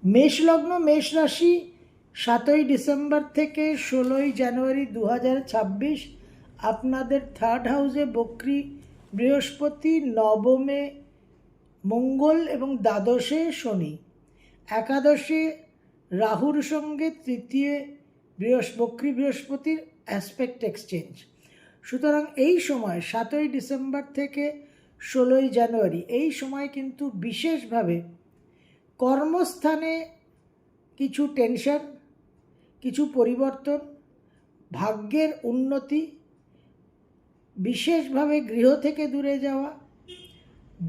মেষ লগ্ন, মেষ রাশি, 7ই ডিসেম্বর থেকে 16ই জানুয়ারি 2026 আপনাদের থার্ড হাউসে বক্রী বৃহস্পতি, নবমে মঙ্গল এবং দ্বাদশে শনি, একাদশে রাহুর সঙ্গে তৃতীয় বক্রী বৃহস্পতির অ্যাসপেক্ট এক্সচেঞ্জ। সুতরাং এই সময় 7ই ডিসেম্বর থেকে 16ই জানুয়ারি এই সময় কিন্তু বিশেষভাবে কর্মস্থানে কিছু টেনশন, কিছু পরিবর্তন, ভাগ্যের উন্নতি, বিশেষভাবে গৃহ থেকে দূরে যাওয়া,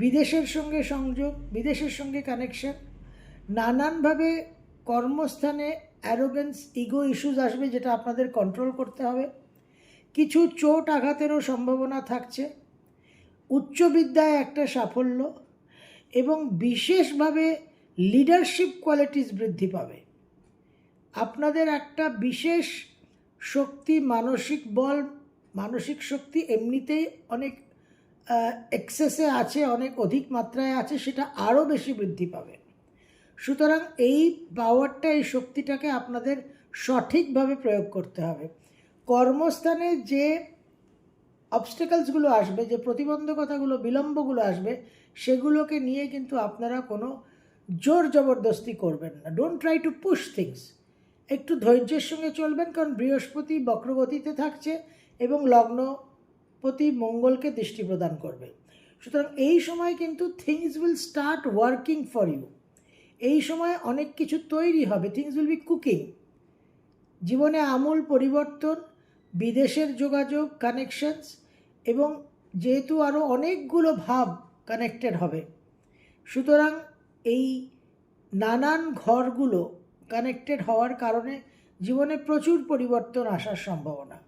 বিদেশের সঙ্গে সংযোগ, বিদেশের সঙ্গে কানেকশন, নানানভাবে কর্মস্থানে অ্যারোগেন্স, ইগো ইস্যুস আসবে যেটা আপনাদের কন্ট্রোল করতে হবে। কিছু চোট আঘাতেরও সম্ভাবনা থাকছে, উচ্চ বিদ্যায় একটা সাফল্য এবং বিশেষভাবে লিডারশিপ কোয়ালিটিস বৃদ্ধি পাবে। আপনাদের একটা বিশেষ শক্তি, মানসিক বল, মানসিক শক্তি এমনিতেই অনেক এক্সেসে আছে, অনেক অধিক মাত্রায় আছে, সেটা আরও বেশি বৃদ্ধি পাবে। সুতরাং এই পাওয়ারটা, এই শক্তিটাকে আপনাদের সঠিকভাবে প্রয়োগ করতে হবে। কর্মস্থানে যে অবস্টেকলসগুলো আসবে, যে প্রতিবন্ধকতাগুলো, বিলম্বগুলো আসবে, সেগুলোকে নিয়ে কিন্তু আপনারা কোনো জোর জবরদস্তি করবেন না। Don't try to push things. একটু ধৈর্যের সঙ্গে চলবেন, কারণ বৃহস্পতি বক্রগতিতে থাকছে এবং লগ্নপতি মঙ্গলকে দৃষ্টি প্রদান করবে। সুতরাং এই সময় কিন্তু things will start working for you. এই সময় অনেক কিছু তৈরি হবে, থিংস উইল বি কুকিং। জীবনে আমূল পরিবর্তন, বিদেশের যোগাযোগ, কানেকশনস, এবং যেহেতু আরও অনেকগুলো ভাব কানেক্টেড হবে, সুতরাং এই নানান ঘরগুলো কানেক্টেড হওয়ার কারণে জীবনে প্রচুর পরিবর্তন আসার সম্ভাবনা।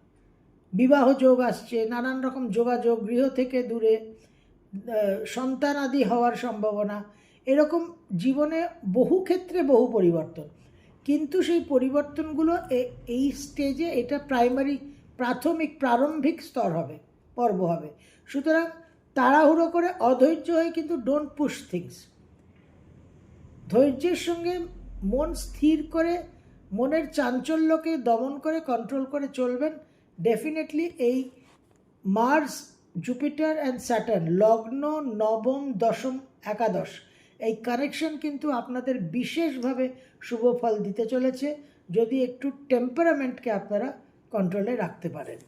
বিবাহ যোগ আসছে, নানান রকম যোগাযোগ, গৃহ থেকে দূরে, সন্তানাদি হওয়ার সম্ভাবনা, এরকম জীবনে বহু ক্ষেত্রে বহু পরিবর্তন। কিন্তু সেই পরিবর্তনগুলো এই স্টেজে, এটা প্রারম্ভিক স্তর হবে, পর্ব হবে। সুতরাং তাড়াহুড়ো করে, অধৈর্য হয়ে কিন্তু ডোন্ট পুশ থিংস। ধৈর্যের সঙ্গে মন স্থির করে, মনের চাঞ্চল্যকে দমন করে, কন্ট্রোল করে চলবেন। ডেফিনেটলি এই মার্স, জুপিটার অ্যান্ড স্যাটার্ন, লগ্ন, নবম, দশম, একাদশ, এই কানেকশন কিন্তু আপনাদের বিশেষভাবে শুভ ফল দিতে চলেছে, যদি একটু টেম্পারামেন্টকে আপনারা কন্ট্রোলে রাখতে পারেন।